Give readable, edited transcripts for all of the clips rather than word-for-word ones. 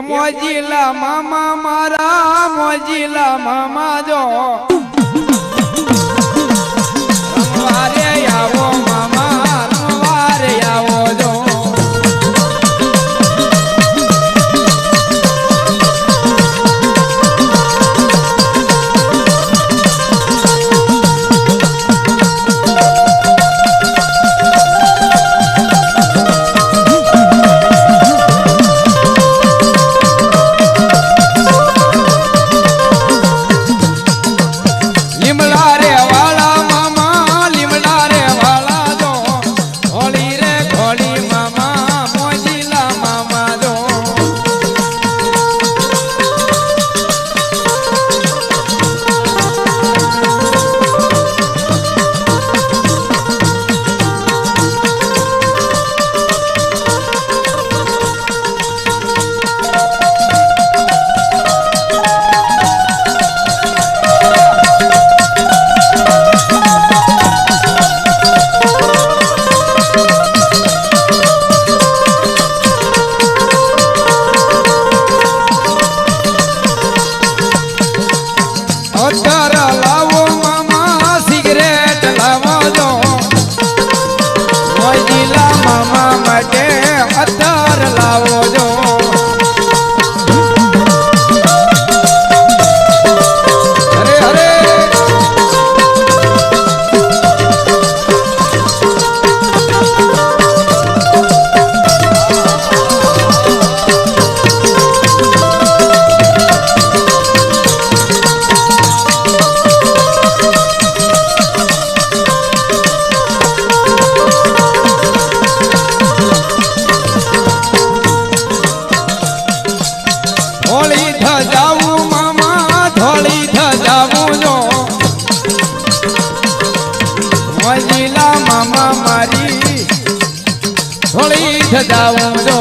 મોજીલા મામા મારા મોજીલા મામા જો રમવારે આવો મામા રમવારે આવો જો મામા મારી થોડી સજાવું જો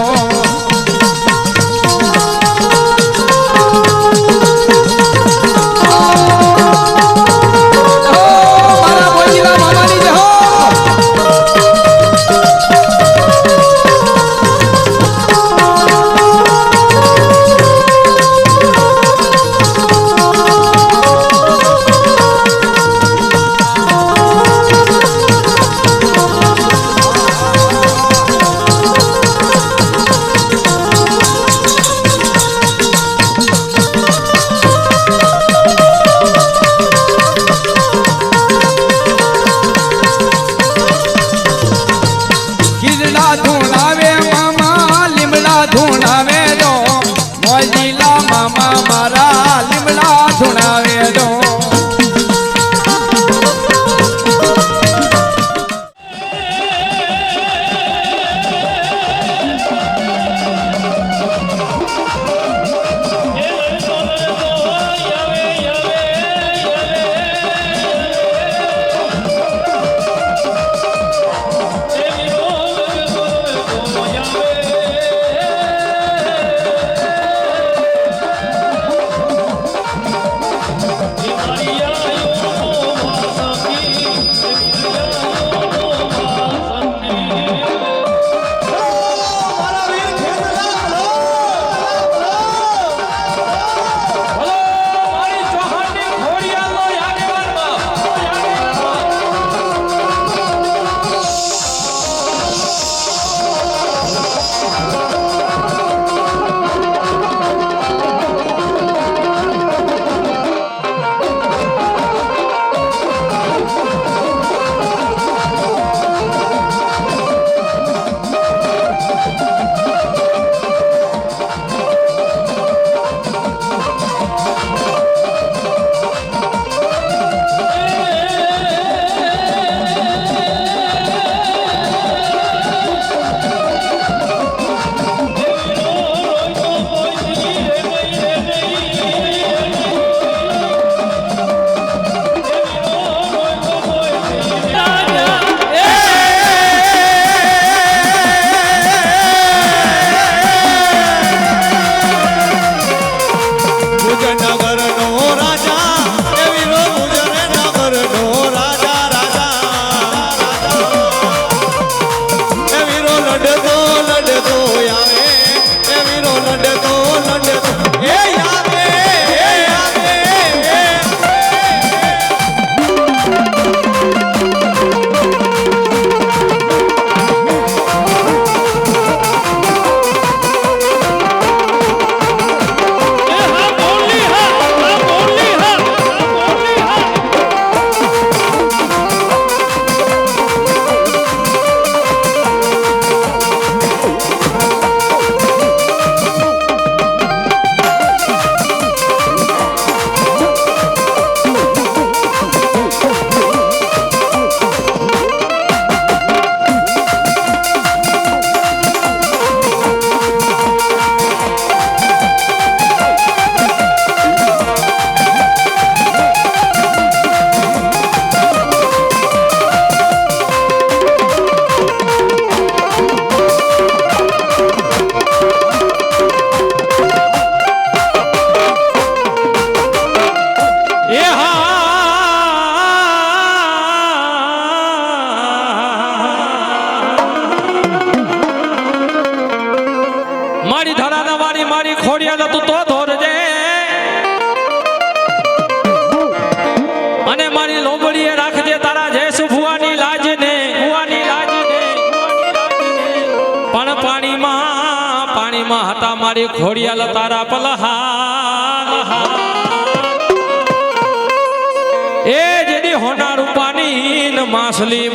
ખોડિયાલ તું તો ધોરજે અને મારી લોબડીએ રાખજે તારા જયસુ ભુવાની લાજને પણ પાણીમાં હતા મારી ખોડિયાલ તારા પલહા એ જેડી હોના રૂપાની ન માસલી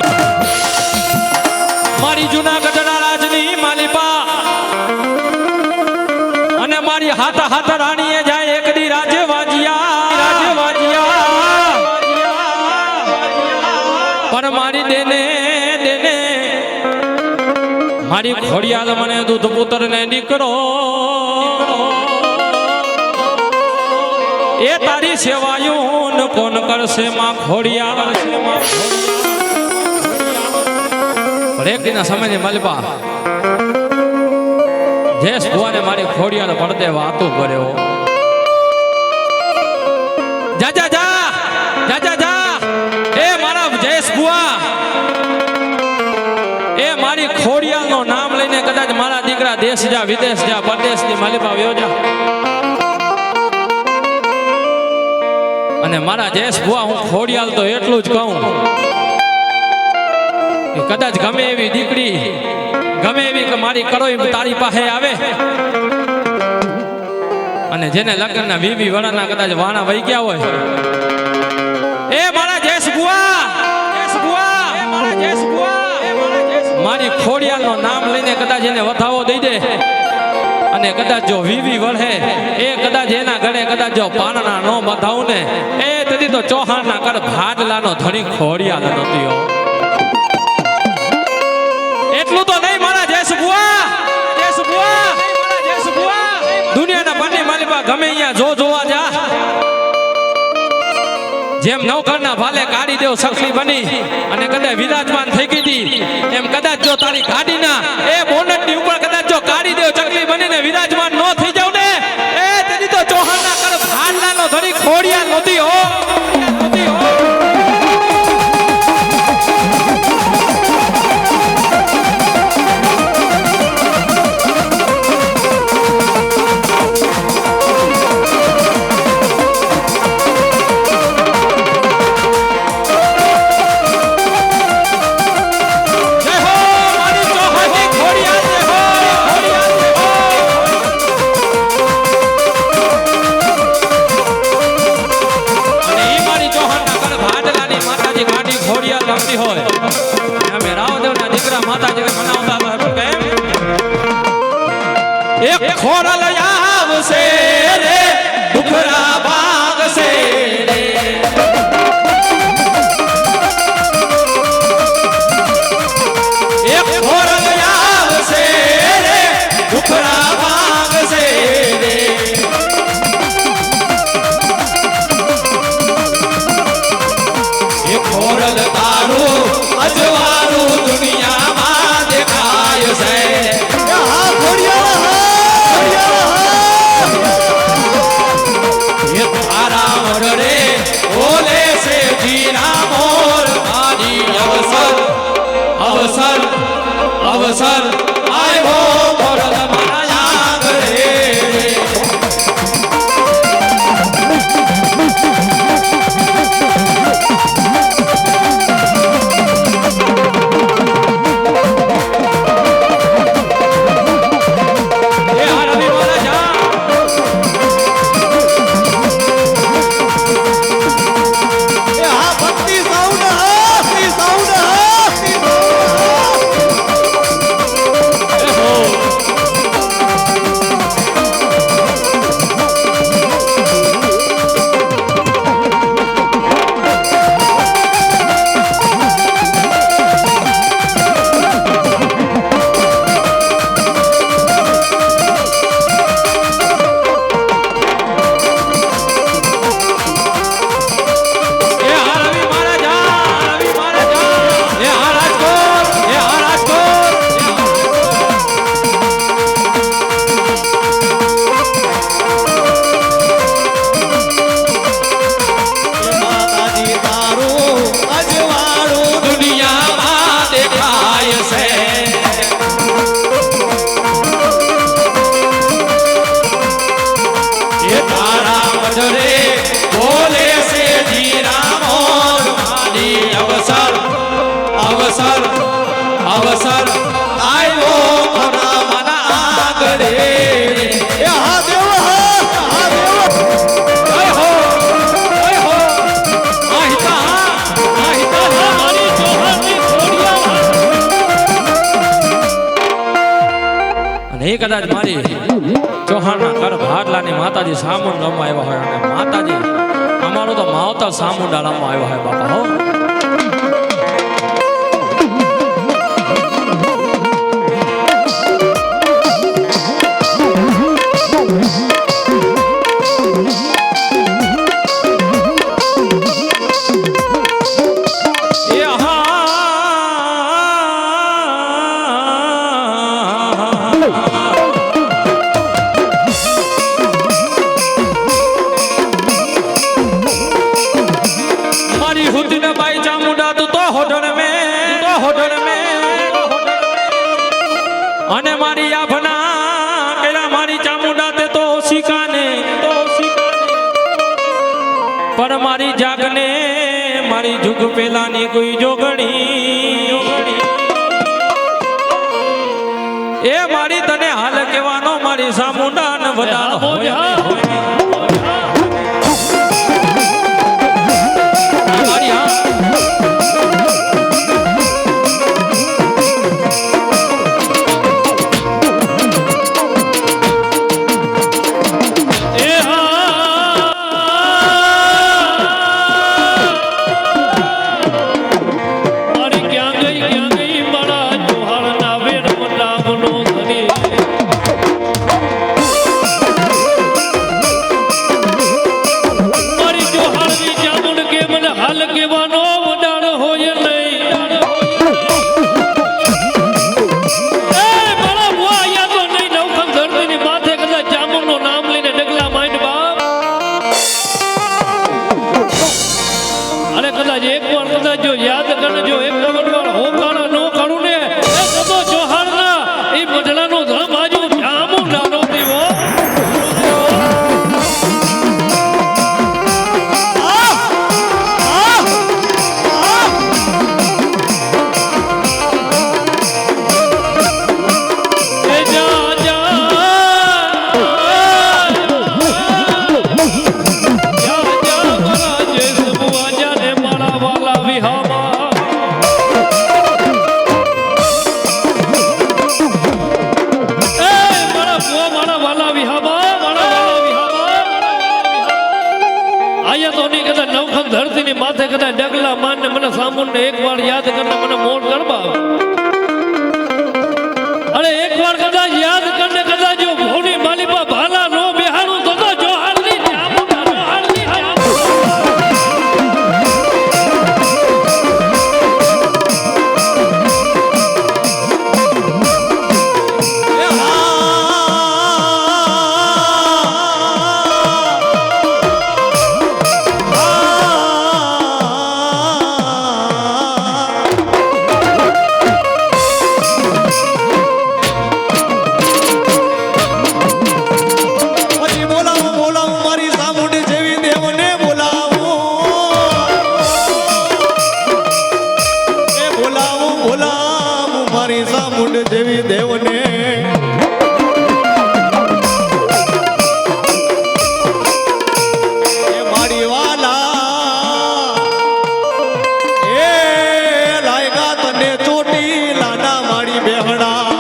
મારી જૂનાગઢના રાજની માલિપા અને મારી હાથ રાણીએ જાય એકડી રાજે વાજિયા પણ મારી દેને મારી ખોડિયાલ મને દૂધ પુત્ર ને દીકરો એ તારી સેવાયું કોણ કરશે માં ખોડિયાલ એક દિના સમયની મલબા જયેશ ભુવાને મારી ખોડિયાલ પડદે વાતો કર્યો જા એ મારા જયેશ ભુવા એ મારી ખોડિયાલ નું નામ લઈને કદાચ મારા દીકરા દેશ જા વિદેશ જા પરદેશ ની મલબા વ્યો જા અને મારા જયેશ ભુવા હું ખોડિયાલ તો એટલું જ કહું કે કદાચ ગમે એવી દીકરી ગમે એવી કે મારી કરોઈ તારી પાસે આવે અને જેને લગ્નના 20 વર્ષના કદાચ વાણા વહી ગયા હોય એ મારા જયેશ ભુવા મારી ખોડિયાલ નું નામ લઈને કદાચ એને વધાવો દઈ દે અને કદાચ જો 20 વર્ષે એ કદાચ એના ઘરે કદાચ જો પાનના નો બધાવું ને એ તેથી તો ચૌહાણના કર ભાડલાનો ધણી ખોડિયાલ નથી હો એટલું તો નહીં મારા જયેશ ભુવા દુનિયાના બંને માલિકા ગમે અહીંયા જોવા જા જેમ નવઘરના ભાલે કાઢી દેવ સખલી બની અને કદાચ વિરાજમાન થઈ ગઈ એમ કદાચ જો તારી ગાડીના એ બોનટ ની ઉપર કદાચ જો કાઢી દેવ ચકલી બનીને વિરાજમાન ન થઈ જાવ ને એ તેની તો ચૌહાણના કર ભાડલાનો ધણી ખોડિયાલ નહોતી હો ખોરલ આવશે રે દુખરા ભાગશે રે એક ખોરલ આવશે રે દુખરા ભાગશે રે એક ખોરલ તારું અજવાળું દુનિયામાં દેખાય છે અવસર આવ્યો ખોરલ મારા આંગણે એ હરવી મારા જા એ હા ભક્તિ સાઉન્ડ અવસર આવ્યો ખરા માના આગળે એ હા દેવ હા દેવ જય હો આહિતા મારી ચોહાણની ખોડિયા અને એ કદાચ મારી ચૌહાણના ઘર ભાડલાની માતાજી સામુંડ રમવા આવ્યા હોય અને માતાજી અમારો તો માવતર સામુંડા રમવા આવ્યો હોય બાપા હો અને મારી આભના કેલા મારી ચામુંડા તે તો શિકાને પણ મારી જાગને મારી જુગ પેલાની કોઈ જોગણી એ મારી તને હાલ કહેવાનો મારી ચામુંડા ને વધારો હોય મારી હા ધરતીની માથે કદાચ ડગલા માનને મને સામુંડને એકવાર યાદ કરને મને મોડ ગરબા અરે એકવાર કદાચ યાદ કરને કદાચ જો ભોની માલિપા ભાલા નો બેહાણું તો જોહારની દેવી દેવને મારી વાલા એ લાયગા તને ચોટી લાના મારી બેહણા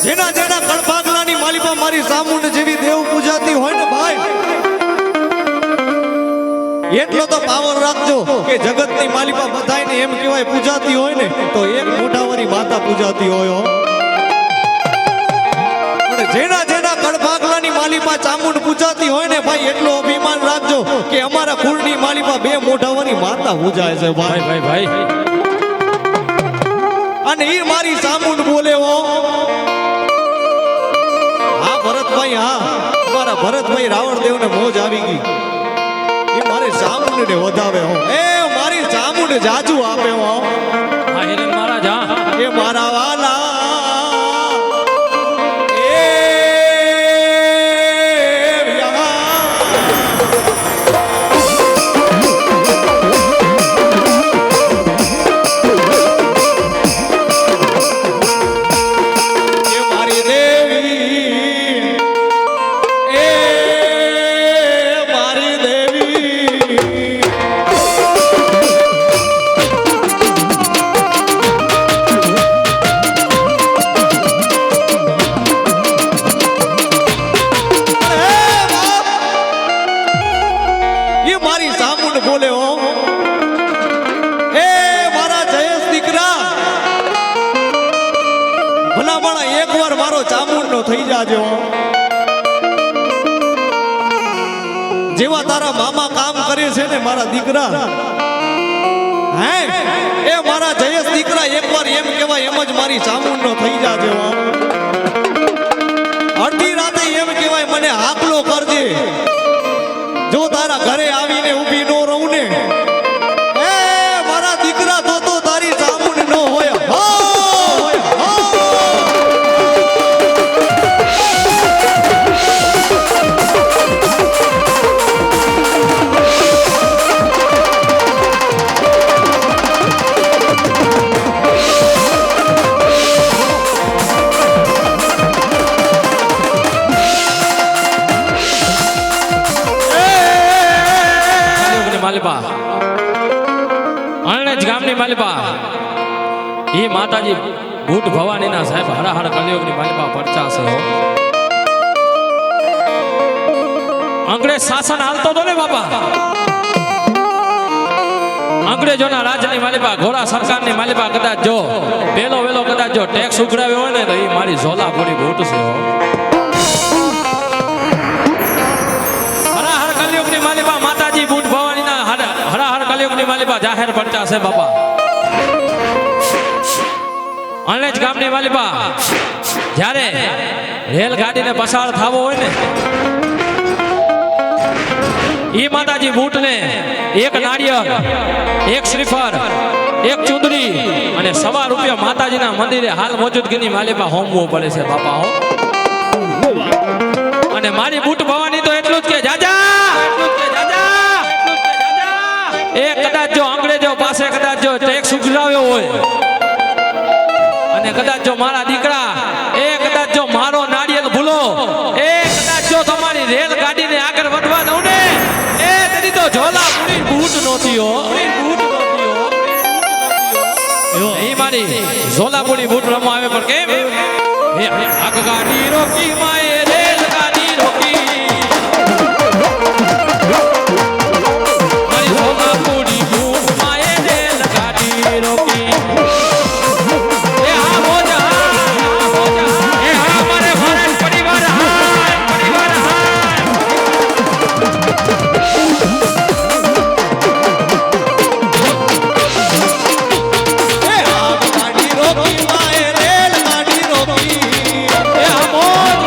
જેના જેના કળભાગલાની માલિપા મારી સામુંડ જેવી દેવ પૂજાતી હોય ને ભાઈ એટલો તો પાવર રાખજો કે જગતની માલિપા બધાયને એમ કહેવાય પૂજાતી હોય ને તો એક મોઢાવાળી માતા પૂજાતી હોય પણ જેના જેના કળભાગલાની માલિપા ચામુંડ પૂજાતી હોય ને ભાઈ એટલો અભિમાન રાખજો કે અમારા કુળની માલિપા બે મોઢાવાળી માતા પૂજાય છે ભાઈ ભાઈ ભાઈ અને ઈ મારી સામુંડ બોલે હો હા ભરતભાઈ હા મારા ભરતભાઈ રાવણ દેવને મોજ આવી ગઈ એ મારે મારી ચામુંડ ને વધાવે હો એ મારી ચામુંડ જાજુ આપે હો હા હિરેન મહારાજ હા એ મારા વાલા એ વ્યા એ મારી દેવી એ મારી દેવી એ મારી ચામુંડ બોલે હો એ મારા જયેશ દીકરા ભલામણા એકવાર મારો ચામુંડ નો થઈ જાજો જેવા તારા મામા કામ કરે છે ને મારા દીકરા હે એ મારા જયેશ દીકરા એકવાર એમ કહેવાય એમ જ મારી ચામુંડ નો થઈ જાજો અડધી રાતે એમ કહેવાય મને હાકલો કરજે જો તારા ઘરે આવીને ઊભી નો રહું ને એ મારા દીકરા તો તારી ચામુંડ નો હોય હો હોય હો માલિપા અણજ ગામની માલિપા એ માતાજી ભૂત ભવાનીના સાહેબ હરાહર કલિયુગની માલિપા પરચા છે હો અંગ્રેજ શાસન હાલતો તો ને બાપા અંગ્રેજોના રાજની માલિપા ઘોડા સરકારની માલિપા કદાચ જો વેલો કદાચ જો ટેક્સ ઉઘરાવ્યો હોય ને તો એ મારી ઝોલાપુરી ભૂત છે હો હરાહર કલિયુગની માલિપા માતાજી ભૂત ભવાનીના હરાહર કલિયુગની માલિપા જાહેર પરચા છે બાપા અણજ ગામની માલિપા જ્યારે રેલગાડીને પસાર થવો હોય ને ઈ માતાજી ભૂતને એક નાળિયેર એક શ્રીફળ એક ચુંદડી અને ₹1 માતાજીના મંદિરે હાલ મોજૂદગીની માલિપા હોમવું પડે છે બાપા હો અને મારી ભૂત ભવાની તો એટલું જ કે જાજા એ કદાચ જો અંગ્રેજો પાસે કદાચ જો ટેક્સ ઉઘરાવ્યો હોય અને કદાચ જો મારા દીકરા એ કદાચ જો મારો નાળિયેર ભૂલો એ કદાચ જો તમારી રેલ ગાડીને આગળ વધવા દઉં ને એ તેની તો ઝોલા પૂરી ભૂત નહોતી હો એ મારી ઝોલા પૂરી ભૂત રમવા આવે પણ કેમ એ આગગાડી રોકી માએ રેલ ગાડી રોકી મારી ઝોલા પૂરી ભૂત માએ રેલ ગાડી રોકી એ હા મોજા એ હા મારે ભારત પરિવાર હાય પરિવાર હાય એ આગ ગાડી રોકી માએ રેલ ગાડી રોકી એ હા મોજ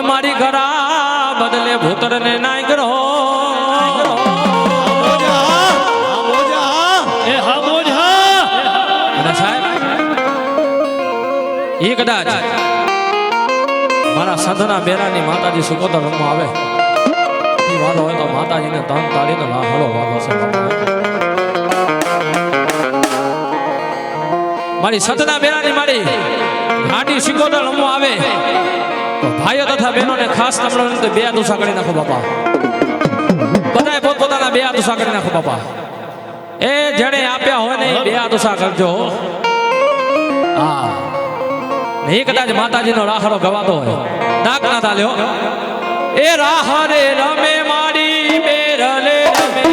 પણ મારી ઘરા બદલે ભૂતર ને નાય કરો અને સાહેબ એ કદાચ મારા સાધના બેરાની માતાજી સુકોતર રમવા આવે એ વાલો હોય તો માતાજીને ધન તાળીને હળો વાલો છે મારી સતના બેરાની મારી ઘાટી સિકોતર રમવા આવે તો ભાઈઓ તથા બહેનોને ખાસ તમને બે દુસા કરી નાખો બાપા બધાએ પોતપોતાના બે દુસા કરી નાખો બાપા એ જેણે આપ્યા હોય ને એ બે દુસા કરજો હા ને એ કદાચ માતાજીનો રાહડો ગવાતો હોય નાક ના તાલ્યો એ રાહરે રમે મારી બેરલે રમે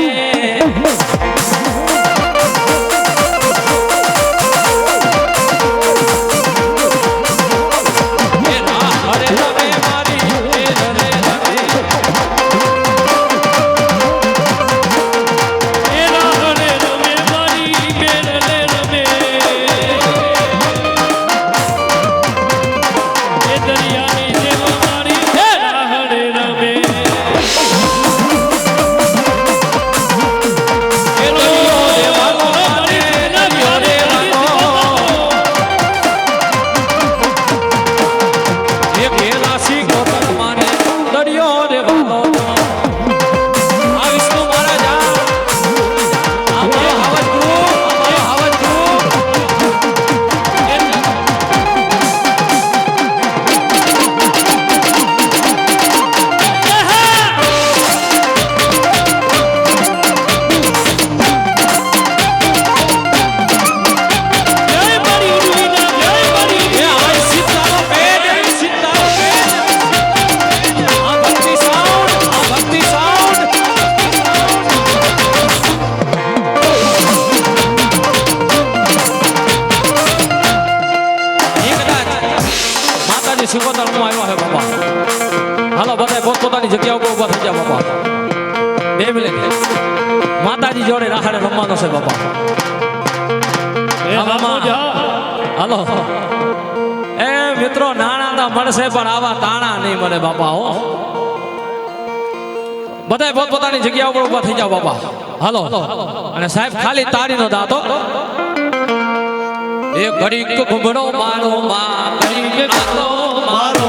પોતપોતાની જગ્યા ઉપર ઉભા થઈ જાવ બાપા 2 મિનિટ માતાજી જોડે રાહડે રમવાનો છે બાપા હાલો એ મિત્રો નાણા તો મળશે પણ આવા તાણા નહીં મળે બાપા હો બધા પોતપોતાની જગ્યા ઉપર ઉભા થઈ જાવ બાપા હાલો અને સાહેબ ખાલી તાળીનો દાતો એ ઘડીક ઘૂમડો મારો માં ઘડીક મારો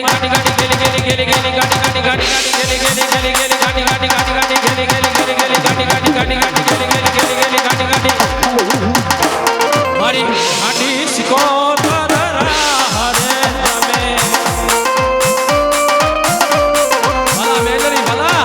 મારી ગાડી ગાડી ગેલી ગેલી ગેલી ગેલી ગાડી ગાડી ગાડી ગાડી ગેલી ગેલી ગેલી ગેલી ગાડી ગાડી ગાડી ગાડી ગેલી ગેલી ગેલી ગેલી ગાડી ગાડી ગાડી ગાડી ગેલી ગેલી ગેલી ગેલી ગાડી ગાડી મારી ગાડી સિકોતર હરે તમે ભલા મેલરી ભલા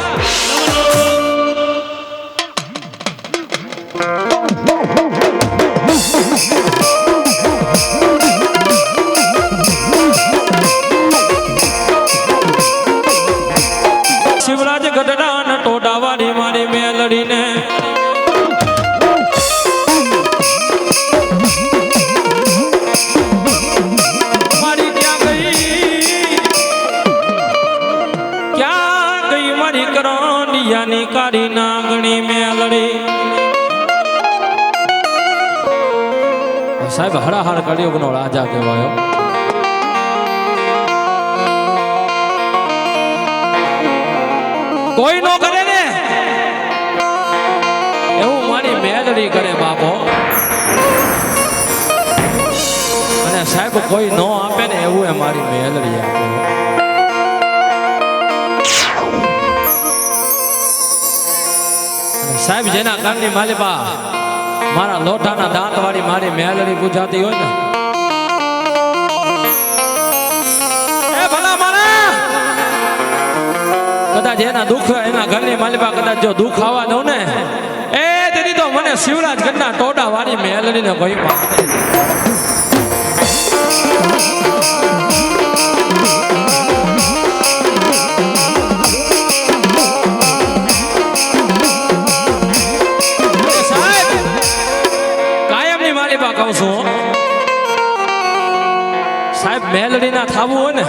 શિવરાજ ગઢડા ન ટોડાવાળી મારી મેલડીને મારી ક્યાં ગઈ મારી કરંડિયાની કાળી નાગણી મેલડી સાહેબ હરાહર કળિયુગનો રાજા કહેવાયો કોઈ નો કરે ને એવું મારી મેલડી કરે બાપો અને સાહેબ કોઈ નો આપે ને એવું એ મારી મેલડી આપે સાહેબ જેના કાનની માલિબા મારા લોટાના દાંત વાળી મારી મેલડી પૂજાતી હોય ને એ ભલા મારા કદાચ એના દુઃખ એના ઘરની માલિબા કદાચ જો દુઃખ આવવા દઉં ને એ તેથી તો મને શિવરાજ ઘરના ટોડા વાળી મેલડીને કોઈ પામે કહું છું સાહેબ મેલડી ના થાવું હોય ને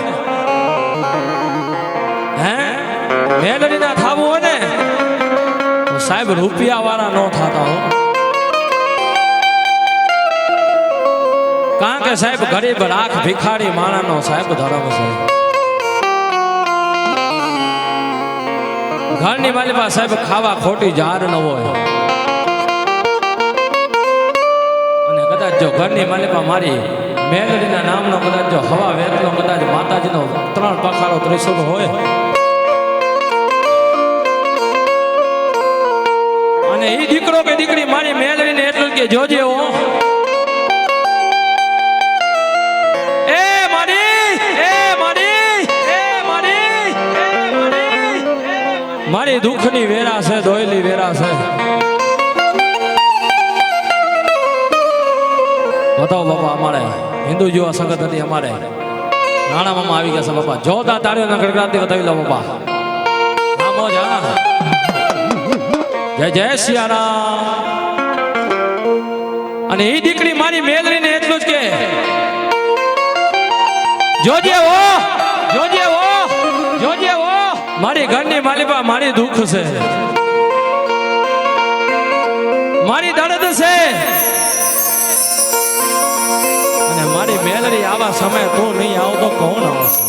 હે મેલડી ના થાવું હોય ને તો સાહેબ રૂપિયા વાળા નો થતા હો કારણ કે સાહેબ ગરીબ રાખ ભિખારી માણાનો સાહેબ ધર્મ છે ઘરની માલિકા સાહેબ ખાવા ખોટી જાર ન હોય કદાચ જો ઘરની માલિકા મારી મેલડીના નામનો કદાચ જો હવા વેતનો કદાચ માતાજીનો 3 પખાડો ત્રિશુળ હોય અને એ દીકરો કે દીકરી મારી મેલડીને એટલું કે જોજે હો એ મારી દુઃખની વેરા છે દોયલી વેરા છે બતાવો બાપા અમારે હિન્દુ જેવા સંગત હતી અમારે નાણા મામા આવી ગયા છે બાપા જોતા તાળીઓના ગડગડાટથી બતાવી લો બાપા હા મોજ હા જય જય સિયારામ અને એ દીકરી મારી મેલડીને એટલું જ કે જોજે હો જોજે હો જોજે હો મારી ઘરની માલિકા મારી દુઃખ છે મારી દર્દ છે મારી મેલડી આવા સમય તું નહીં આવતો કોણ આવશે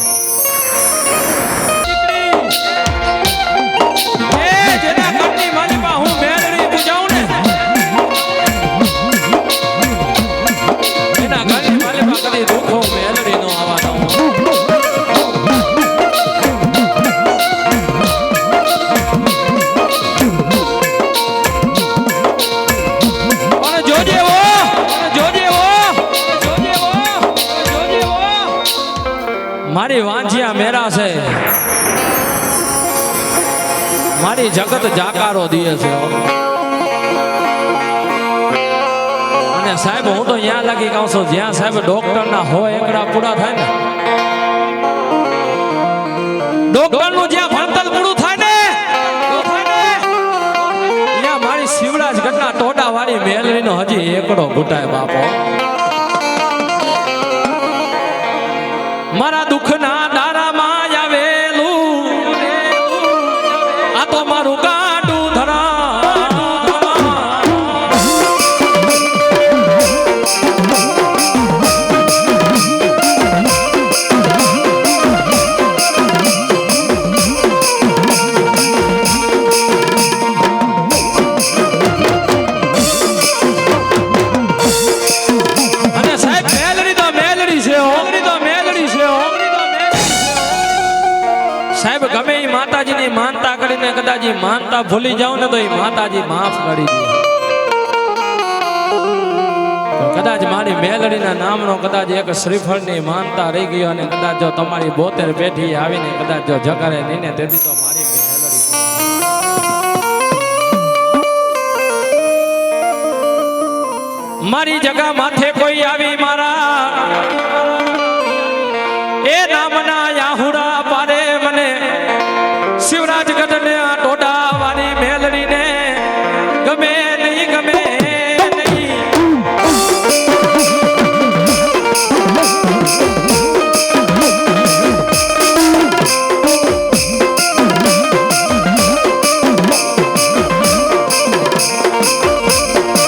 જેના ઘરની માલિકા હું મેલડી પૂજાવું ને એના ઘરની માલિકા કદી દુઃખ હું મેલડી નો આવવા દઉં અને જોજે હો જોજે હો મારી વાંજિયા મેરા છે મારી જગત જાકારો દીએ છે અને સાહેબ હું તો અહીંયા લાગી કહું છું જ્યાં સાહેબ ડોક્ટર ના હોય એકડા પૂરા થાય ને ડોક્ટર નું જ્યાં ભણતર પૂરું થાય ને ત્યાં મારી શિવરાજ ઘટના ટોડા વાળી મેલડી નો હજી એકડો ઘૂટાય બાપો મારા દુઃખના દારામાં આવેલું આ તો મારું ગાડું ધરા અને સાહેબ મેલડી તો મેલડી છે ને કદાચ ઈ માનતા ભૂલી જાવ ને તો એ માતાજી માફ કરી દે. પણ કદાચ મારી મેલડીના નામનો કદાચ એક શ્રીફળની માનતા રહી ગયો અને કદાચ જો તમારી 72 પેઢી આવીને કદાચ જો જગાડે નહીં ને તેથી તો મારી મેલડી મારી જગા માથે કોઈ આવી મારા એ નામના યાહુડા પારે મને શિવરાજ ગઢને આ ટોડા વાળી મેલડીને ગમે નહીં ગમે નહીં.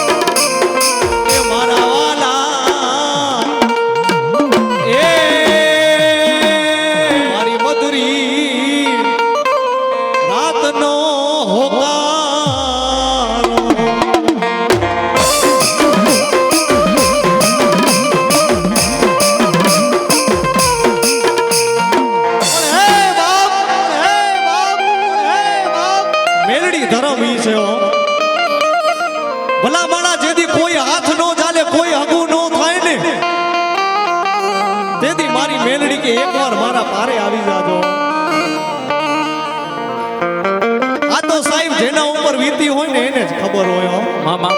એ મારા વાલા એ મારી મધુરી રાતનો હોકારો હે બાપ હે બાપ હે બાપ મેલડી ધરમ ઈ છે હો. ભલા માણા જેથી કોઈ હાથ નો ચાલે કોઈ હગું નો થાય ને તેથી મારી મેલડી કે એકવાર મારા પારે આવી જાજો. આ તો સાહેબ જેના ઉપર વીતી હોય ને એને જ ખબર હોય હો. મામા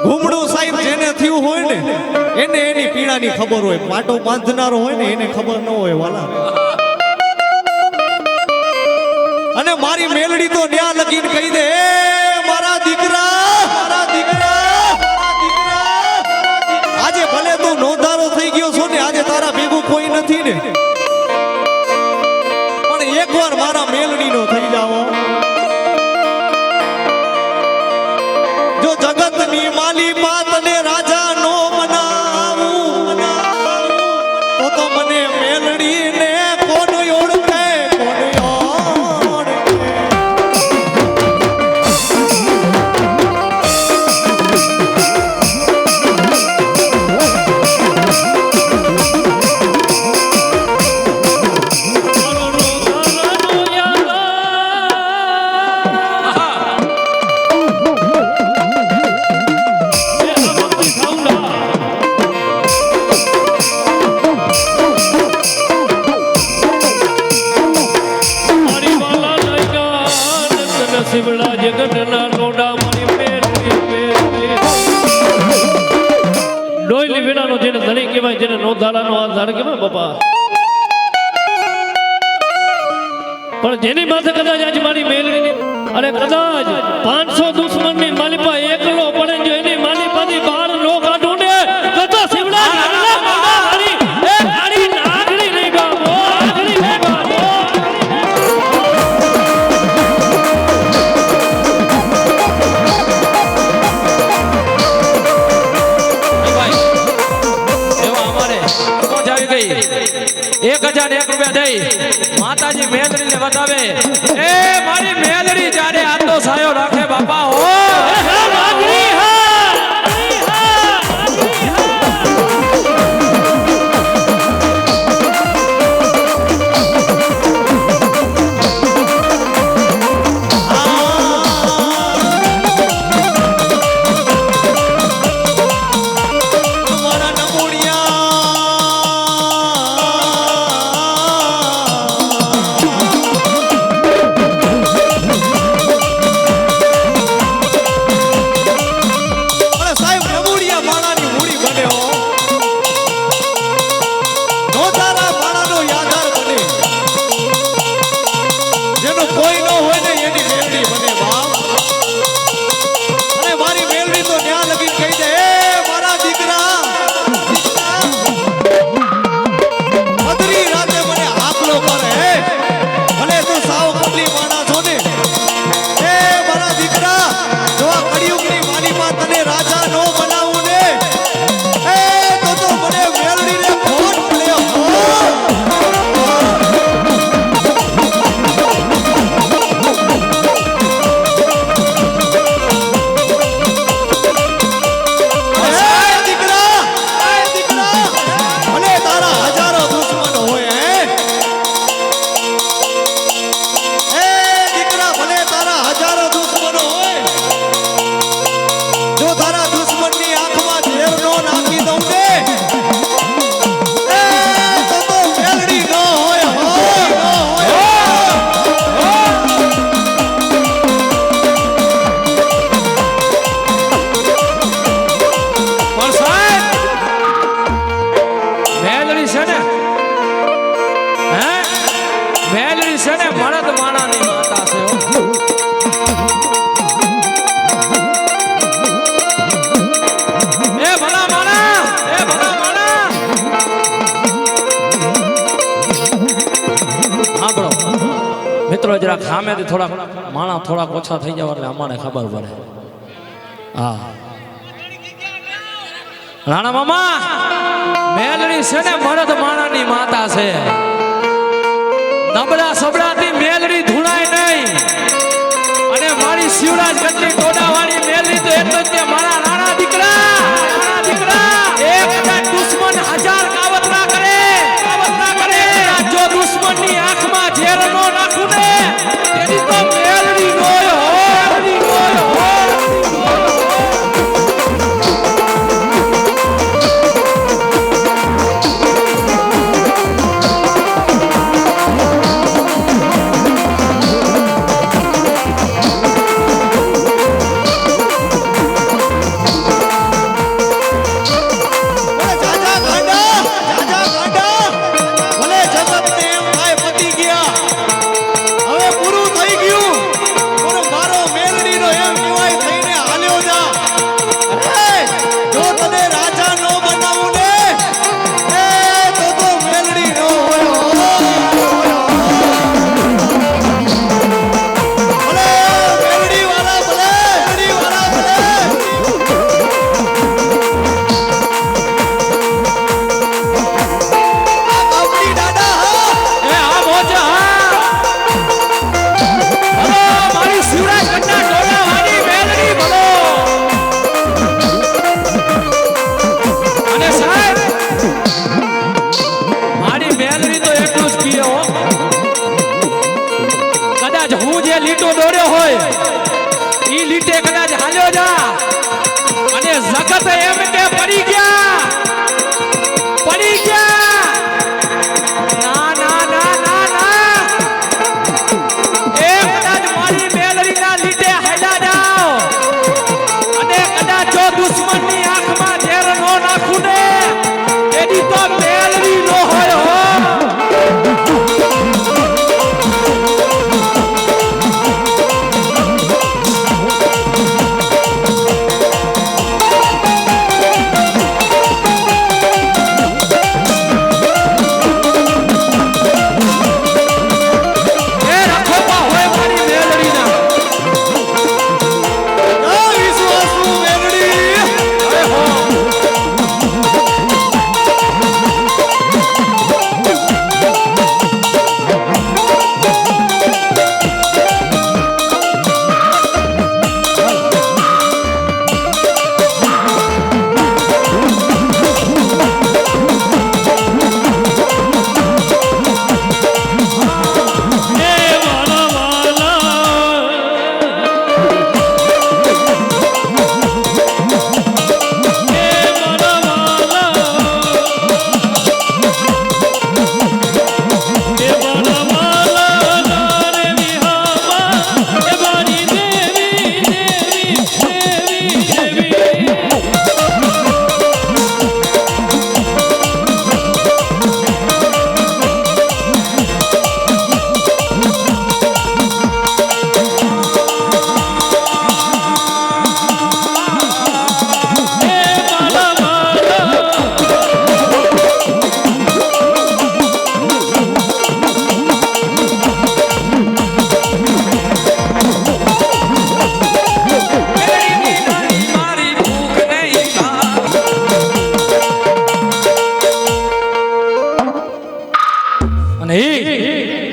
ઘૂમડું સાહેબ જેને થયું હોય ને એને એની પીડાની ખબર હોય. પાટો બાંધનારો હોય ને એને ખબર ન હોય વાલા. અને મારી મેલડી તો ન્યા લગીને કહી દે "એ મારા દીકરા મારા દીકરા મારા દીકરા આજે ભલે તું નોંધારો થઈ ગયો છો ને આજે તારા ભેગું કોઈ નથી ને પણ એકવાર મારા મેલડીનો થઈ જાઓ. જો જગતની માલી માત ને રાજા નો બનાવું તો મને મેલડીને કોણ ઓળખે કોણ ઓળખે. શિવડા જગતના ટોડા મારી ડોયલી વિનાનો જેને ધણી કહેવાય જેને નોંધારાનો આધાર કહેવાય બાપા. પણ જેની માથે કદાચ આજ મારી મેલડીની અને કદાચ 500 દુશ્મનની માલિપા એકલો પડે જો એની માલિપાથી બહાર નો કાઢું ને તો શિવડા નાગડી એ નાગડી નાગડી નહીં બાપો નાગડી નહીં બાપો. એવા અમારે પહોંચ આવી ગઈ 1001 રૂપિયા દઈ માતાજી મેલડીને બતાવે એ મારી મેલડી જ્યારે આતો સાયો રાખે બાપા હો નાગડી મારા નમોડિયા સામેથી થોડાક માણા થોડાક ઓછા થઈ જાવ એટલે અમારે ખબર પડે. હા રાણા મામા મેલડી છે ને મરદ માણાની માતા છે. નબળા સબળાથી મેલડી ધૂણાય નહીં. અને મારી શિવરાજ ગઢની ટોડાવાળી મેલડી તો એટલે જ કે મારા રાણા દીકરા એક કદાચ દુશ્મન હજાર કાવતરા કરે જો દુશ્મનની આંખમાં ઝેર નો નાખું ને તેની તો મેલડી રોય હો.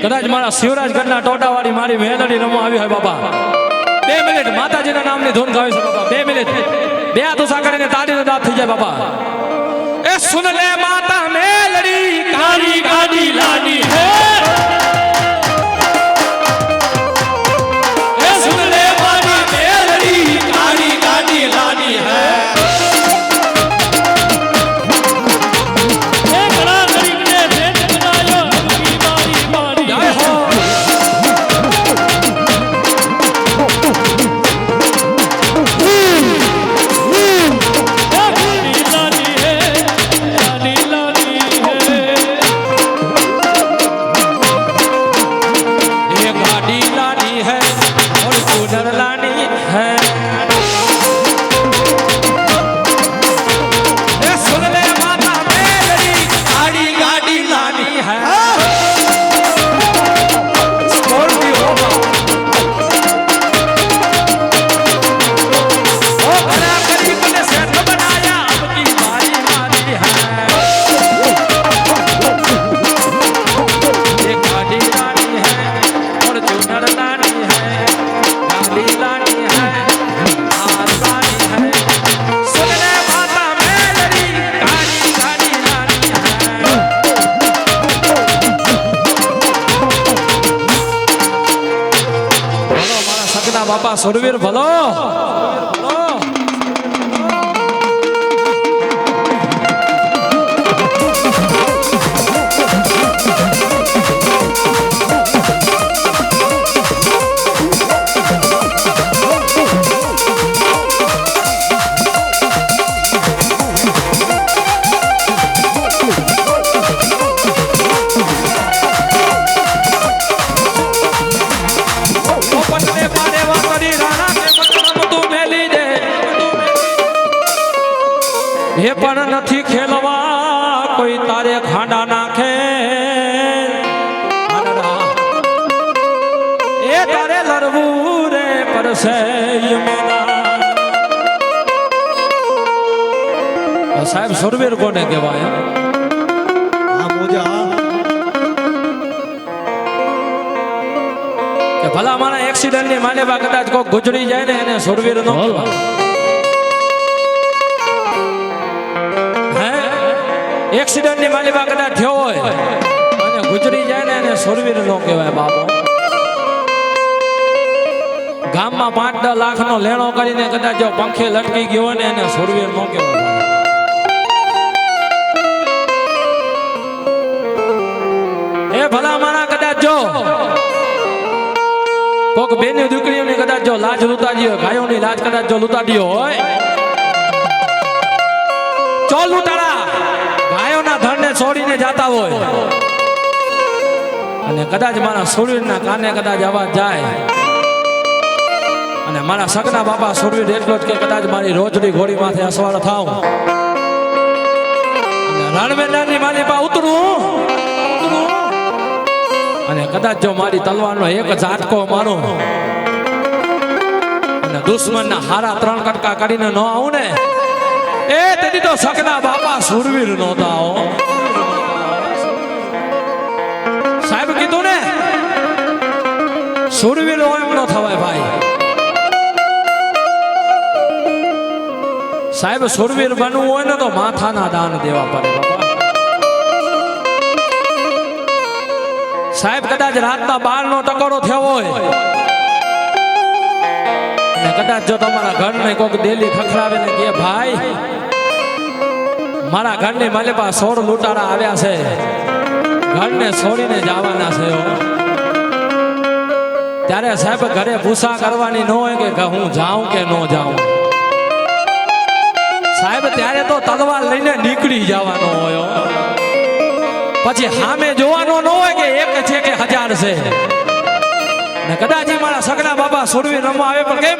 કદાચ મારા શિવરાજ ગઢના ટોટાવાળી મારી મેલડી રમવા આવી હોય બાપા 2 મિનિટ માતાજીના નામની ધૂન ગાવી છે બાપા 2 મિનિટ બે હાથ ઉસા કરીને તાળીનો દાંત થઈ જાય બાપા. એ સુન લે માતા મેલડી કાળી ગાડી લાડી હે સુરવીર ભલો એ પણ નથી ખેલવા કોઈ તારે ખાંડા નાખે એ તારે લડવું રે પરસે સાહેબ સુરવીર કોને કહેવાય આ મોજા કે ભલા મારા એક્સિડન્ટ ની માનેવા કદાચ કોઈ ગુજરી જાય ને એને સુરવીર નો એક્સિડન્ટ ની માલિકા કદાચ થયો હોય અને ગુજરી જાય ને એને સુરવીર નો કહેવાય બાપો ગામમાં 5-10 લાખ નો લેણો કરીને કદાચ જો પંખે લટકી ગયો હોય ને એને સુરવીર નો કહેવાય એ ભલા મારા કદાચ જો કોક બેની દીકરીઓની કદાચ જો લાજ લૂંટાડી હોય ગાયોની લાજ કદાચ જો લૂંટાડી હોય ચો લૂંટાડા ધનને છોડીને જાતા હોય અને કદાચ મારા સુરવીરના કાને કદાચ અવાજ જાય અને મારા સગના બાપા સુરવીર એટલો જ કે કદાચ મારી રોજડી ઘોડી માથે અસવાળ થાવ અને રણમેદાનની મારી પા ઉતરું અને કદાચ જો મારી તલવારનો એક ઝાટકો મારું અને દુશ્મનના હારા 3 કટકા કરીને ન આવું ને એ તેથી તો સકના બાપા સુરવીર નહોતા હો સાહેબ કીધું ને સુરવીર હોય એમ ન થવાય ભાઈ સાહેબ સુરવીર બનવું હોય ને તો માથાના દાન દેવા પડે બાપા સાહેબ કદાચ રાતના 12 નો ટકોરો થયો હોય અને કદાચ જો તમારા ઘરને કોઈક ડેલી ખખડાવે ને કે ભાઈ મારા ઘરની માલિપા 16 લૂંટારા આવ્યા છે ઘરને છોડીને જવાના છે ત્યારે સાહેબ ઘરે ભૂસા કરવાની ન હોય કે હું જાઉં કે ન જાઉં સાહેબ ત્યારે તો તલવાર લઈને નીકળી જવાનો હોય પછી સામે જોવાનો ન હોય કે એક છે કે 1000 છે ને કદાચ મારા સગના બાબા સુરવીર રમવા આવે પણ કેમ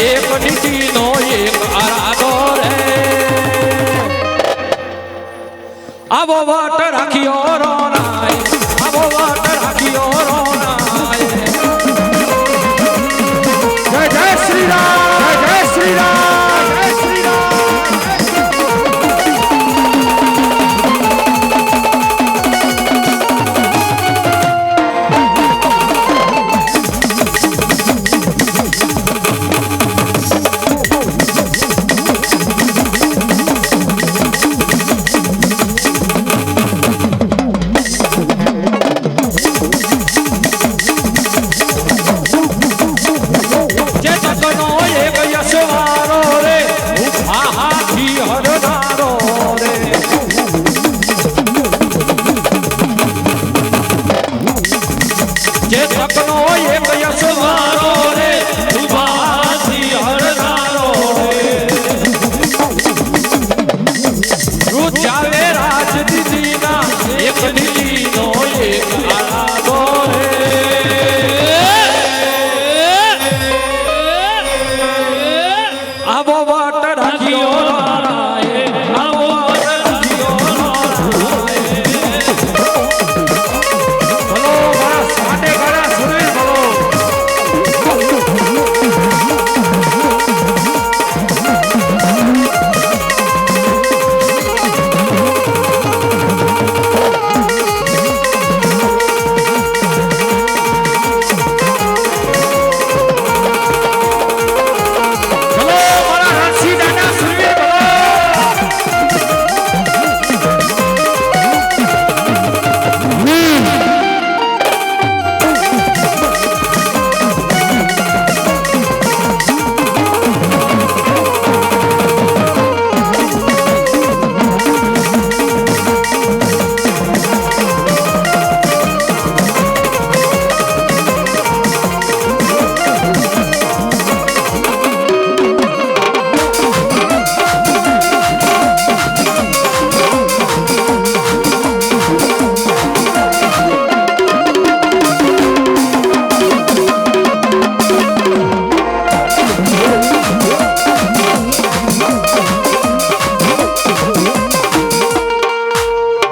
એક નીતિનો એક આરાધો રે આવો વાટ રાખ્યો રોનાય આવો વાટ રાખ્યો રોનાય જય જય શ્રી રામ જય જય શ્રી રામ જય શ્રી રામ જે જગનો એક યશવારો રે ઉભા હાથી હરનારો રે જે જગનો એક યશવારો રે ઉભા હાથી હરનારો રે રૂ ચાલે રાજ દીદીના એક નીતિનો એક આરાધો રે આવો વાટ રાખ્યો રોનાય આવો વાટ રાખ્યો રોનાય બોલો મારા સાડે ગાડા સુરેલ બોલો બોલો મારા રાશી દાદા સુરેલ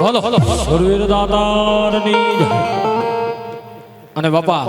બોલો બોલો સુરવીર દાતારની જય. અને બાપા